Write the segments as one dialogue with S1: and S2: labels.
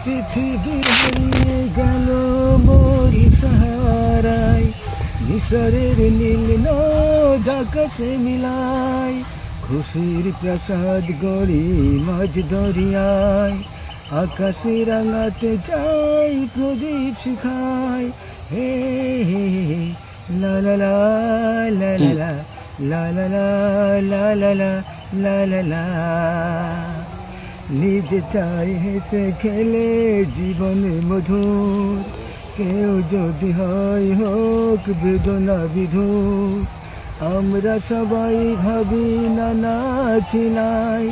S1: পৃথিবী হারিয়ে গেল মোর সাহারায়, মিশরের নীল নদ আকাশে মিলায়, খুশির প্রাসাদ গড়ি মাঝ দরিয়ায়, আকাশে রাঙাতে যাই প্রদীপ শিখায়। হে হে হে লা লা লা লা লা লা লা লা লা লা লা লা লা লা। নিজে চাই হেসে খেলে জীবনে মধুর, কেউ যদি হয় হোক বেদনা বিধুর। আমরা সবাই ভাবি নানা ছিলাই,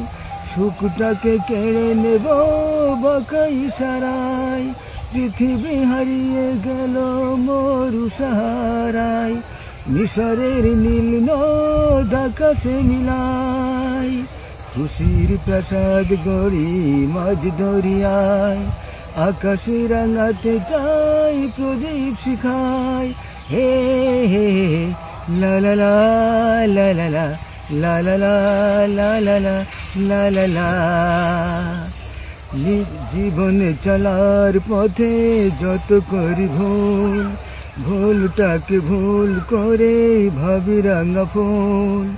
S1: সুখটাকে কেড়ে নেব বাঁকা ইশারায়। পৃথিবী হারিয়ে গেল মরু সাহারায়, মিশরের নীল নদ আকাশে মিলায়, খুশির প্রাসাদ গড়ি মাঝ দরিয়ায়, আকাশে রাঙাতে চাই প্রদীপ শিখায়। হে হে লা লা লা লা লা লা লা লা লা লা লা লা লা লা। জীবনে চলার পথে যত করি ভুল, ভুলটাকে ভুল করে ভাবি রাঙা ফুল।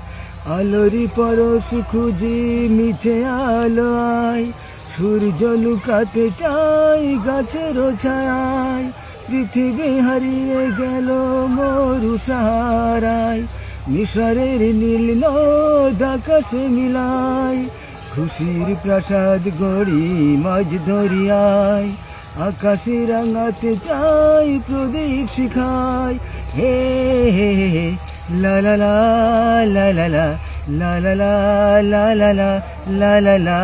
S1: আলোরি পরশ খুঁজি মিছে আলো আয়, সূর্য লুকাতে চাই গাছের ছায়ায়। পৃথিবী হারিয়ে গেল মরু সাহারায়, মিশরের নীল নদ আকাশে মিলায়, খুশির প্রাসাদ গড়ি মাঝ দরিয়ায়, আকাশে রাঙাতে চাই প্রদীপ শিখায়। হে হে হে লা লা লা লা লা লা লা লা লা লা লা লা লা লা।